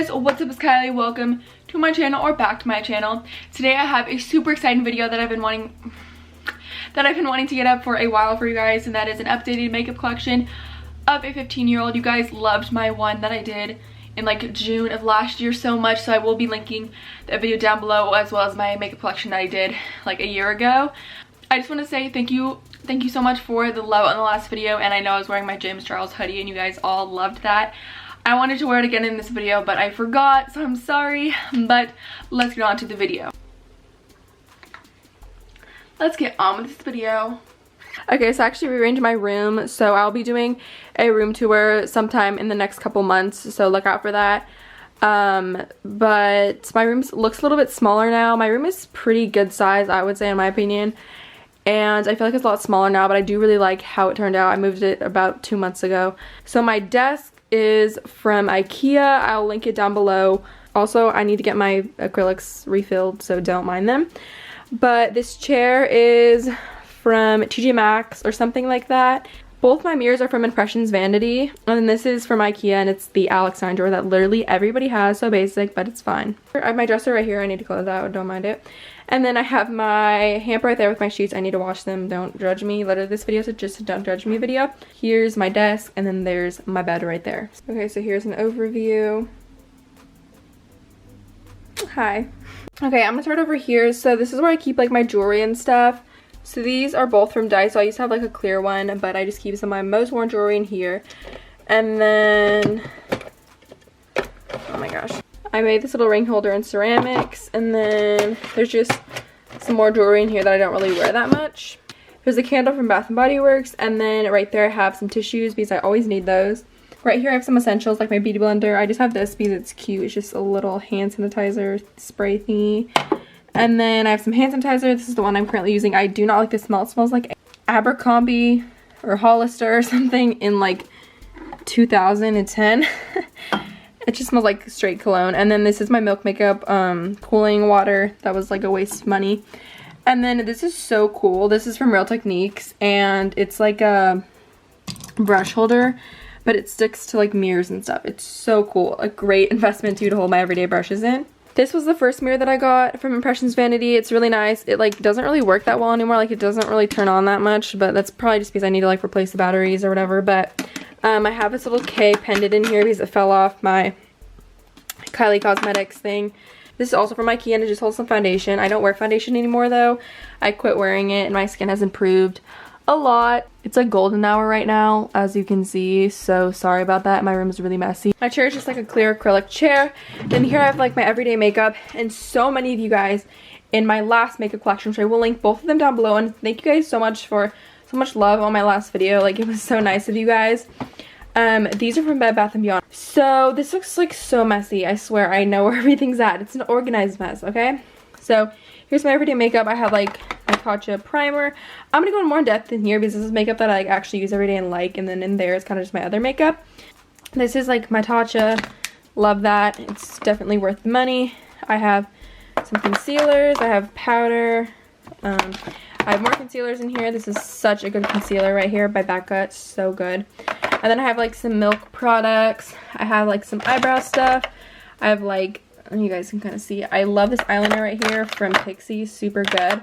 guys, what's up? It's Kylie. Welcome to my channel, or back to my channel. Today I have a super exciting video that I've been wanting to get up for a while for you guys, and that is an updated makeup collection of a 15-year-old. You guys loved my one that I did in like June of last year so much, so I will be linking that video down below, as well as my makeup collection that I did like a year ago. I just want to say thank you so much for the love on the last video, and I know I was wearing my James Charles hoodie and you guys all loved that. I wanted to wear it again in this video, but I forgot, so I'm sorry. But let's get on to the video. Let's get on with this video. Okay, so I actually rearranged my room, so I'll be doing a room tour sometime in the next couple months, so look out for that. But my room looks a little bit smaller now. My room is pretty good size, I would say, in my opinion. And I feel like it's a lot smaller now, but I do really like how it turned out. I moved it about 2 months ago. So my desk is from IKEA. I'll link it down below. Also, I need to get my acrylics refilled, so don't mind them. But this chair is from TJ Maxx or something like that. Both my mirrors are from Impressions Vanity, and then this is from IKEA, and it's the Alexandra drawer that literally everybody has, so basic, but it's fine. I have my dresser right here. I need to close out, don't mind it. And then I have my hamper right there with my sheets. I need to wash them. Don't judge me. Literally, this video is just a don't judge me video. Here's my desk, and then there's my bed right there. Okay, so here's an overview. Hi. Okay, I'm gonna start over here. So this is where I keep like my jewelry and stuff. So these are both from DOTE. So I used to have like a clear one, but I just keep some of my most worn jewelry in here. And then, oh my gosh, I made this little ring holder in ceramics, and then there's just some more jewelry in here that I don't really wear that much. There's a candle from Bath & Body Works, and then right there I have some tissues because I always need those. Right here I have some essentials like my beauty blender. I just have this because it's cute. It's just a little hand sanitizer spray thingy. And then I have some hand sanitizer. This is the one I'm currently using. I do not like the smell. It smells like Abercrombie or Hollister or something in like 2010. It just smells like straight cologne. And then this is my Milk Makeup cooling water. That was like a waste of money. And then this is so cool. This is from Real Techniques, and it's like a brush holder, but it sticks to like mirrors and stuff. It's so cool. A great investment too to hold my everyday brushes in. This was the first mirror that I got from Impressions Vanity. It's really nice. It like doesn't really work that well anymore. Like it doesn't really turn on that much, but that's probably just because I need to like replace the batteries or whatever. But I have this little K pendant in here because it fell off my Kylie Cosmetics thing. This is also from IKEA, and it just holds some foundation. I don't wear foundation anymore though. I quit wearing it and my skin has improved a lot. It's like golden hour right now, as you can see, so sorry about that. My room is really messy. My chair is just like a clear acrylic chair. Then here I have like my everyday makeup, and so many of you guys in my last makeup collection, which I will link both of them down below, and thank you guys so much for so much love on my last video. Like, it was so nice of you guys. These are from Bed Bath & Beyond. So this looks like so messy. I swear I know where everything's at. It's an organized mess, okay? So here's my everyday makeup. I have like my Tatcha primer. I'm gonna go in more in depth in here because this is makeup that I like actually use every day and like, and then in there is kind of just my other makeup. This is like my Tatcha. Love that. It's definitely worth the money. I have some concealers. I have powder. I have more concealers in here. This is such a good concealer right here by Becca. It's so good. And then I have like some Milk products. I have like some eyebrow stuff. I have like, you guys can kind of see, I love this eyeliner right here from Pixie. Super good.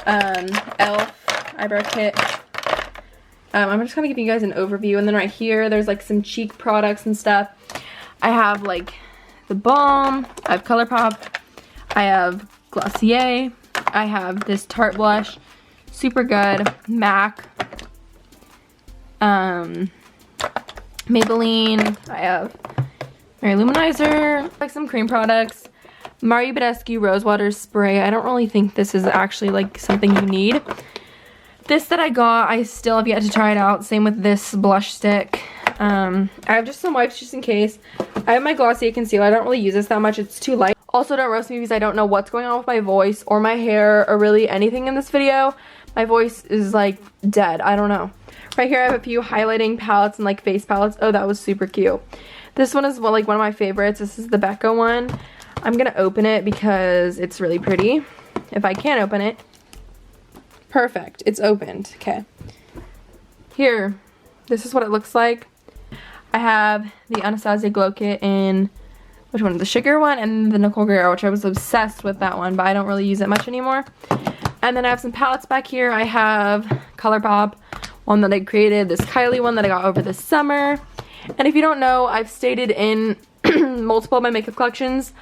Elf eyebrow kit. I'm just gonna give you guys an overview. And then right here there's like some cheek products and stuff. I have like the Balm. I have ColourPop. I have Glossier. I have this Tarte blush. Super good. MAC. Maybelline. I have my Luminizer. Like some cream products. Mario Badescu Rosewater Spray. I don't really think this is actually like something you need. This that I got, I still have yet to try it out. Same with this blush stick. I have just some wipes just in case. I have my Glossier concealer. I don't really use this that much. It's too light. Also, don't roast me because I don't know what's going on with my voice or my hair or really anything in this video. My voice is like dead. I don't know. Right here I have a few highlighting palettes and like face palettes. Oh, that was super cute. This one is like one of my favorites. This is the Becca one. I'm gonna open it because it's really pretty. If I can't open it. Perfect. It's opened. Okay. Here. This is what it looks like. I have the Anasazi Glow Kit in which one? The sugar one, and the Nicole Guerrero, which I was obsessed with that one, but I don't really use it much anymore. And then I have some palettes back here. I have ColourPop, one that I created, this Kylie one that I got over this summer. And if you don't know, I've stated in multiple of my makeup collections,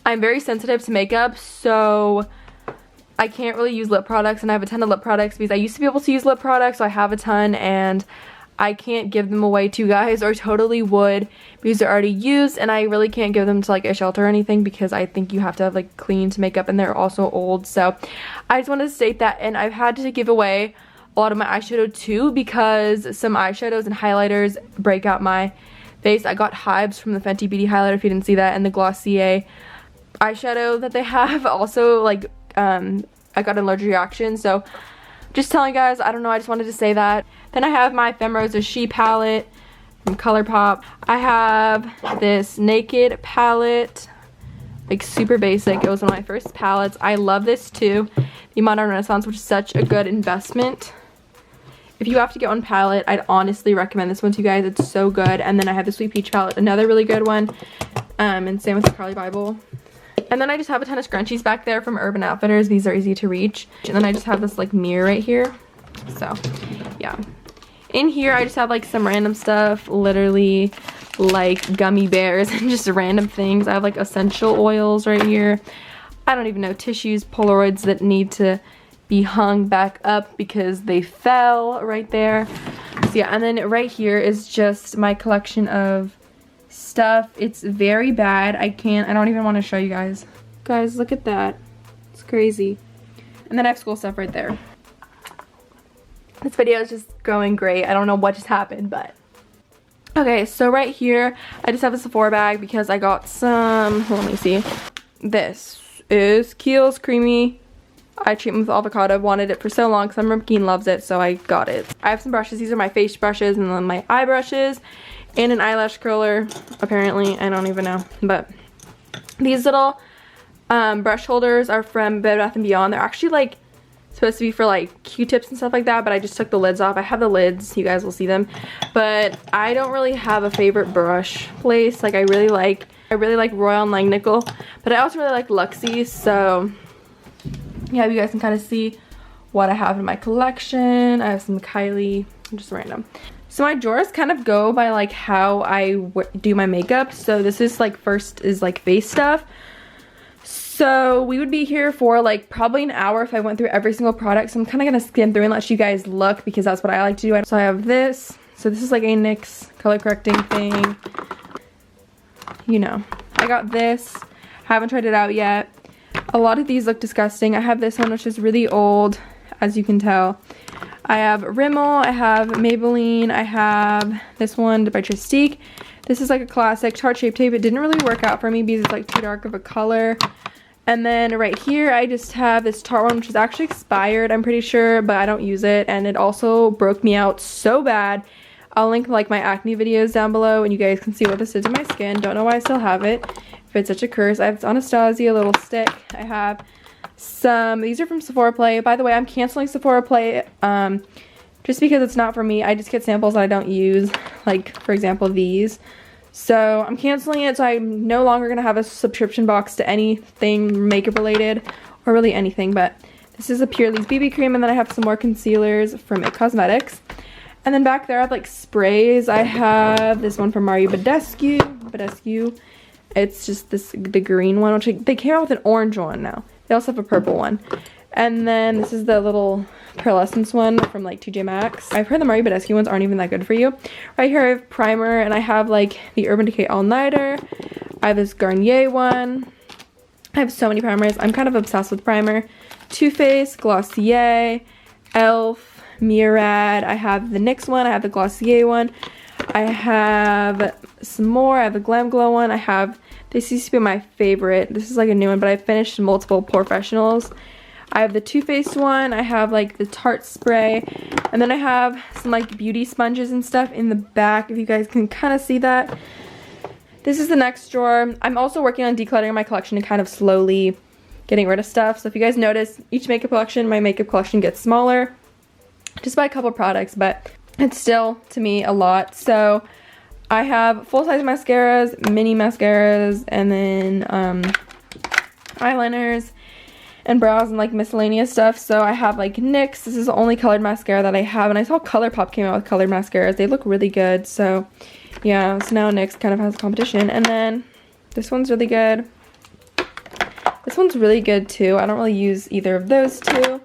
I'm very sensitive to makeup, so I can't really use lip products, and I have a ton of lip products because I used to be able to use lip products, so I have a ton, and I can't give them away to you guys, or I totally would because they're already used, and I really can't give them to like a shelter or anything because I think you have to have like clean to makeup, and they're also old. So I just wanted to state that. And I've had to give away a lot of my eyeshadow too because some eyeshadows and highlighters break out my face. I got hives from the Fenty Beauty highlighter, if you didn't see that, and the Glossier eyeshadow that they have also, like, I got an allergic reaction. So just telling you guys, I don't know, I just wanted to say that. Then I have my Femrosa She palette from ColourPop. I have this Naked palette, like super basic. It was one of my first palettes. I love this too, the Modern Renaissance, which is such a good investment. If you have to get one palette, I'd honestly recommend this one to you guys. It's so good. And then I have the Sweet Peach palette, another really good one. And same with the Carly Bible. And then I just have a ton of scrunchies back there from Urban Outfitters. These are easy to reach. And then I just have this like mirror right here. So yeah. In here I just have like some random stuff, literally like gummy bears and just random things. I have like essential oils right here. I don't even know, tissues, Polaroids that need to be hung back up because they fell right there. So yeah, and then right here is just my collection of stuff. It's very bad. I don't even want to show you guys. Guys, look at that. It's crazy. And then I have school stuff right there. This video is just going great. I don't know what just happened, but okay, so right here I just have a Sephora bag because I got some, let me see. This is Kiehl's Creamy Eye Treatment with Avocado. I've wanted it for so long because I remember Keen loves it, so I got it. I have some brushes. These are my face brushes and then my eye brushes and an eyelash curler, apparently. I don't even know. But these little brush holders are from Bed Bath & Beyond. They're actually like supposed to be for like Q-tips and stuff like that, but I just took the lids off. I have the lids, you guys will see them, but I don't really have a favorite brush place. Like I really like Royal and Langnickel, but I also really like Luxie. So yeah, you guys can kind of see what I have in my collection. I have some Kylie, just random. So my drawers kind of go by like how I do my makeup. So this is like, first is like face stuff. So we would be here for like probably an hour if I went through every single product. So I'm kind of going to skim through and let you guys look because that's what I like to do. So I have this. So this is like a NYX color correcting thing. You know, I got this. Haven't tried it out yet. A lot of these look disgusting. I have this one, which is really old, as you can tell. I have Rimmel, I have Maybelline, I have this one by Tristique. This is like a classic Tarte Shape Tape. It didn't really work out for me because it's like too dark of a color. And then right here I just have this Tarte one, which is actually expired, I'm pretty sure, but I don't use it. And it also broke me out so bad. I'll link like my acne videos down below and you guys can see what this did to my skin. Don't know why I still have it, if it's such a curse. I have Anasazi, a little stick. I have some, these are from Sephora Play. By the way, I'm canceling Sephora Play just because it's not for me. I just get samples that I don't use, like for example these. So I'm canceling it, so I'm no longer going to have a subscription box to anything makeup related or really anything. But this is a Purely's BB cream, and then I have some more concealers from MICKE Cosmetics. And then back there I have like sprays. I have this one from Mario Badescu. It's just the green one, which they came out with an orange one now. They also have a purple one. And then this is the little pearlescence one from like TJ Maxx. I've heard the Mario Badescu ones aren't even that good for you. Right here I have primer, and I have like the Urban Decay All Nighter. I have this Garnier one. I have so many primers. I'm kind of obsessed with primer. Too Faced, Glossier, Elf, Murad. I have the NYX one. I have the Glossier one. I have some more. I have the Glam Glow one. I have, this used to be my favorite. This is like a new one, but I finished multiple Professionals. I have the Too Faced one. I have like the Tarte spray. And then I have some like beauty sponges and stuff in the back, if you guys can kind of see that. This is the next drawer. I'm also working on decluttering my collection and kind of slowly getting rid of stuff. So if you guys notice, each makeup collection, my makeup collection gets smaller. Just by a couple products, but it's still, to me, a lot. So I have full-size mascaras, mini mascaras, and then eyeliners and brows and like miscellaneous stuff. So I have like NYX. This is the only colored mascara that I have, and I saw ColourPop came out with colored mascaras. They look really good. So yeah, so now NYX kind of has competition. And then this one's really good. This one's really good too. I don't really use either of those two.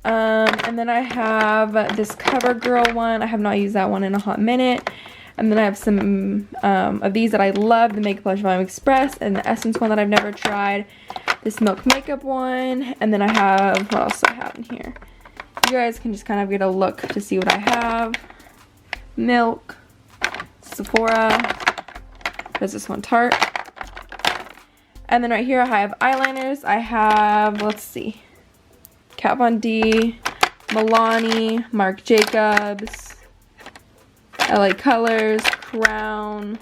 And then I have this CoverGirl one. I have not used that one in a hot minute. And then I have some of these that I love, the Makeup Blush Volume Express, and the Essence one that I've never tried. This Milk Makeup one. And then I have, what else do I have in here? You guys can just kind of get a look to see what I have. Milk, Sephora. There's this one, Tarte. And then right here I have eyeliners. I have, let's see, Kat Von D, Milani, Marc Jacobs, LA Colors, Crown,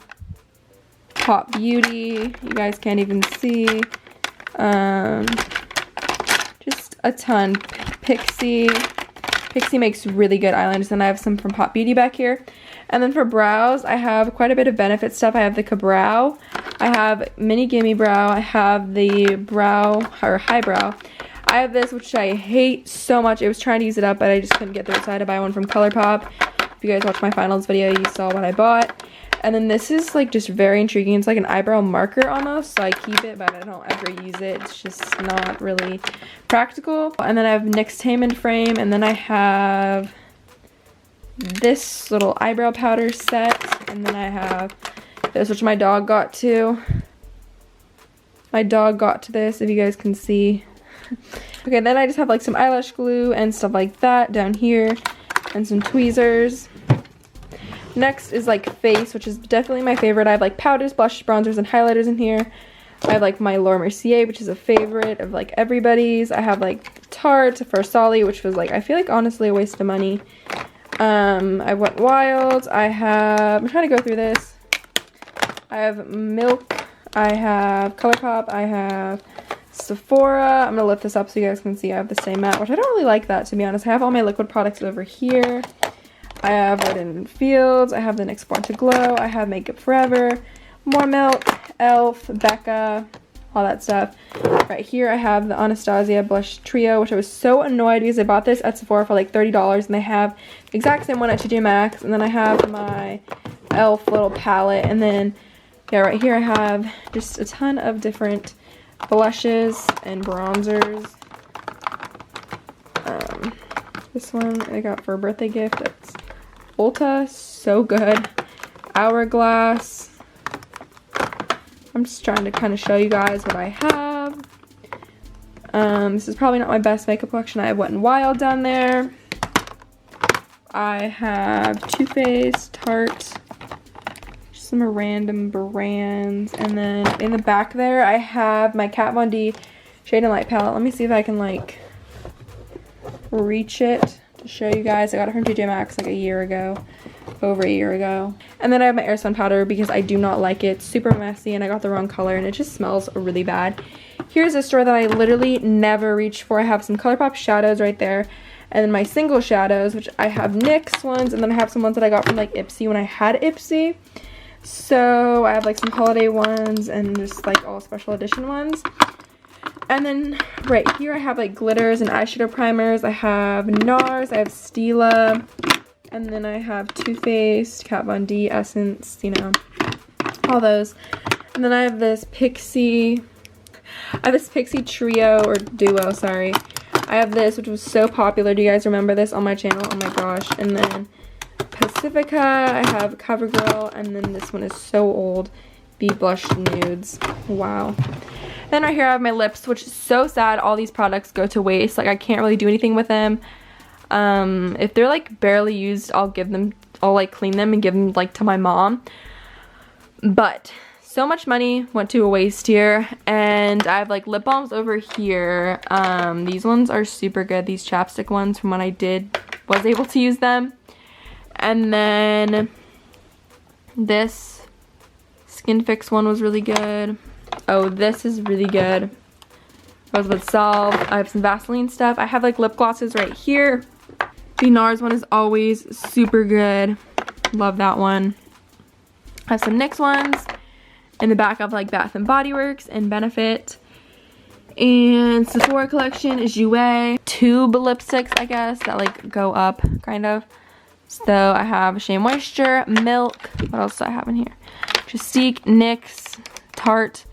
Pop Beauty. You guys can't even see. Just a ton. Pixie. Pixie makes really good eyeliners, and I have some from Pop Beauty back here. And then for brows, I have quite a bit of Benefit stuff. I have the Ka-Brow. I have Mini Gimme Brow. I have the Brow, or Highbrow. I have this, which I hate so much. I was trying to use it up, but I just couldn't get through it, so I had to buy one from ColourPop. If you guys watched my finals video, you saw what I bought. And then this is like just very intriguing. It's like an eyebrow marker almost, so I keep it, but I don't ever use it. It's just not really practical. And then I have NYX Tamond Frame, and then I have this little eyebrow powder set, and then I have this, which my dog got to. My dog got to this, if you guys can see. Okay, then I just have like some eyelash glue and stuff like that down here, and some tweezers. Next is like face, which is definitely my favorite. I have like powders, blushes, bronzers, and highlighters in here. I have like my Laura Mercier, which is a favorite of like everybody's. I have like Tarte, Versali, which was like, I feel like honestly a waste of money. I went wild. I have, I'm trying to go through this. I have Milk. I have ColourPop. I have Sephora. I'm gonna lift this up so you guys can see I have the same mat, which I don't really like that, to be honest. I have all my liquid products over here. I have Roden & Fields. I have the NYX Born to Glow. I have Makeup Forever. More Milk, Elf, Becca, all that stuff. Right here I have the Anastasia Blush Trio, which I was so annoyed because I bought this at Sephora for like $30, and they have the exact same one at TJ Maxx. And then I have my Elf little palette. And then, yeah, right here I have just a ton of different blushes and bronzers. This one I got for a birthday gift. It's Ulta, so good. Hourglass. I'm just trying to kind of show you guys what I have. This is probably not my best makeup collection. I have Wet n Wild down there. I have Too Faced, Tarte, just some random brands. And then in the back there, I have my Kat Von D Shade and Light palette. Let me see if I can like reach it to show you guys. I got it from TJ Maxx like a year ago, over a year ago. And then I have my Airspun powder because I do not like it. Super messy, and I got the wrong color, and it just smells really bad. Here's a store that I literally never reach for. I have some ColourPop shadows right there, and then my single shadows, which I have NYX ones, and then I have some ones that I got from like Ipsy when I had Ipsy. So I have like some holiday ones and just like all special edition ones. And then right here I have like glitters and eyeshadow primers. I have NARS, I have Stila, and then I have Too Faced, Kat Von D, Essence, you know, all those. And then I have this Pixie, trio, or duo, sorry. I have this, which was so popular. Do you guys remember this on my channel? Oh my gosh. And then Pacifica, I have CoverGirl, and then this one is so old, Be Blushed Nudes. Wow. Then right here I have my lips, which is so sad. All these products go to waste. Like, I can't really do anything with them. If they're like barely used, I'll like clean them and give them like to my mom. But so much money went to a waste here. And I have like lip balms over here. These ones are super good. These chapstick ones, from when I was able to use them. And then this Skin Fix one was really good. Oh, this is really good. Rosebud Salve. I have some Vaseline stuff. I have like lip glosses right here. The NARS one is always super good. Love that one. I have some NYX ones. In the back of like Bath and Body Works and Benefit. And Sephora collection is Jouer. Tube lipsticks, I guess, that like go up, kind of. So I have Shea Moisture, Milk. What else do I have in here? Justique, NYX, Tarte,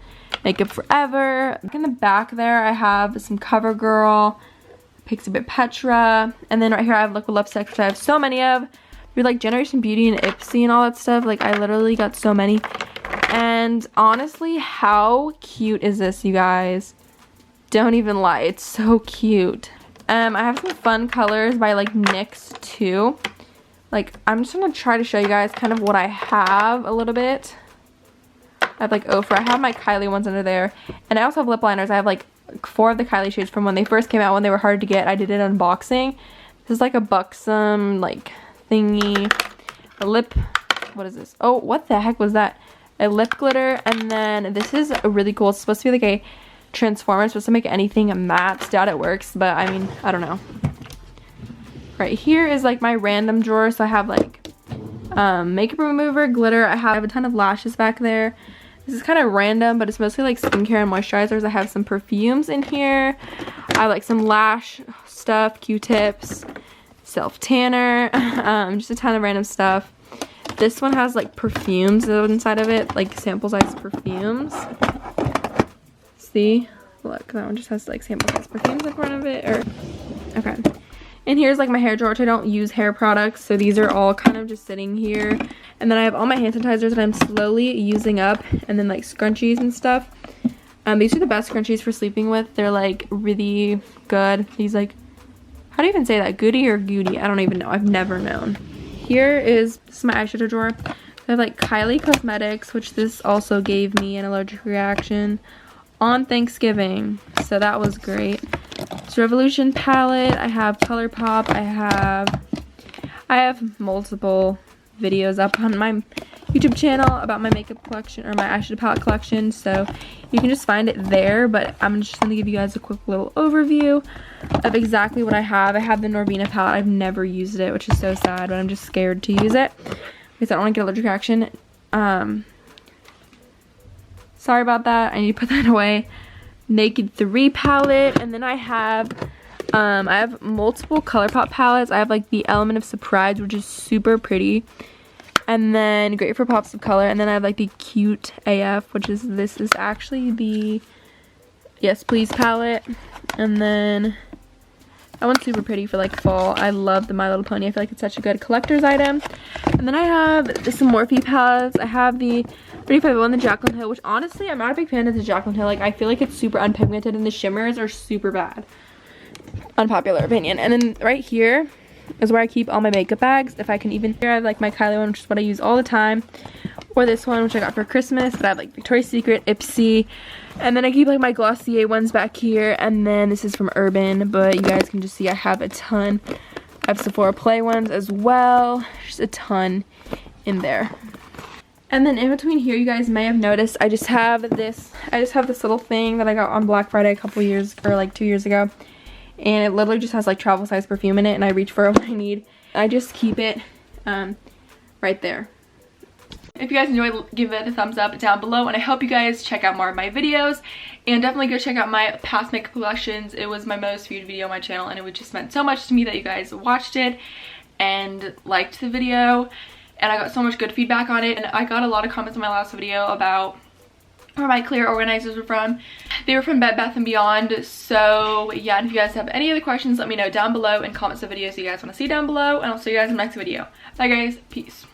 Makeup Forever. In the back there, I have some CoverGirl, Pixie Bit Petra. And then right here, I have liquid lipsticks, which I have so many of. Through like Generation Beauty and Ipsy and all that stuff. Like, I literally got so many. And honestly, how cute is this, you guys? Don't even lie, it's so cute. I have some fun colors by like NYX too. Like, I'm just gonna try to show you guys kind of what I have a little bit. I have like Ofra. I have my Kylie ones under there. And I also have lip liners. I have like 4 of the Kylie shades from when they first came out, when they were hard to get. I did an unboxing. This is like a buxom like thingy. A lip, what is this? Oh, what the heck was that? A lip glitter. And then this is really cool. It's supposed to be like a transformer. It's supposed to make anything matte. Doubt it works, but I mean, I don't know. Right here is like my random drawer. So I have like makeup remover, glitter. I have a ton of lashes back there. This is kind of random, but it's mostly like skincare and moisturizers. I have some perfumes in here. I have like some lash stuff, Q-tips, self tanner, just a ton of random stuff. This one has like perfumes inside of it, like sample size perfumes. See? Look, that one just has like sample size perfumes in front of it. Okay. And here's like my hair drawer, which I don't use hair products, so these are all kind of just sitting here. And then I have all my hand sanitizers that I'm slowly using up, and then like scrunchies and stuff. These are the best scrunchies for sleeping with. They're like really good. These like, how do you even say that? Goody or Goody? I don't even know. I've never known. This is my eyeshadow drawer. I have like Kylie Cosmetics, which this also gave me an allergic reaction on Thanksgiving, so that was great. It's Revolution palette. I have ColourPop. I have multiple videos up on my YouTube channel about my makeup collection, or my eyeshadow palette collection, so you can just find it there. But I'm just going to give you guys a quick little overview of exactly what I have. I have the Norvina palette. I've never used it, which is so sad, but I'm just scared to use it because I don't want to get allergic reaction. Sorry about that. I need to put that away. Naked 3 palette, and then I have multiple ColourPop palettes. I have like the Element of Surprise, which is super pretty, and then great for pops of color. And then I have like the Cute AF, which is, this is actually the Yes Please palette. And then that one's super pretty for like fall. I love the My Little Pony. I feel like it's such a good collector's item. And then I have some Morphe palettes. I have the 3501, the Jaclyn Hill, which honestly, I'm not a big fan of the Jaclyn Hill. Like, I feel like it's super unpigmented and the shimmers are super bad. Unpopular opinion. And then right here is where I keep all my makeup bags, if I can even. Here I have like my Kylie one, which is what I use all the time. Or this one, which I got for Christmas. But I have like Victoria's Secret, Ipsy. And then I keep like my Glossier ones back here. And then this is from Urban, but you guys can just see I have a ton. I have Sephora Play ones as well. Just a ton in there. And then in between here, you guys may have noticed, I just have this little thing that I got on Black Friday a couple years, or like 2 years ago. And it literally just has like travel size perfume in it, and I reach for what I need. I just keep it right there. If you guys enjoyed, give it a thumbs up down below, and I hope you guys check out more of my videos. And definitely go check out my past makeup collections. It was my most viewed video on my channel, and it just meant so much to me that you guys watched it and liked the video. And I got so much good feedback on it, and I got a lot of comments on my last video about where my clear organizers were from. They were from Bed Bath & Beyond. So yeah, and if you guys have any other questions, let me know down below, and comment some videos you guys want to see down below, and I'll see you guys in the next video. Bye guys, peace.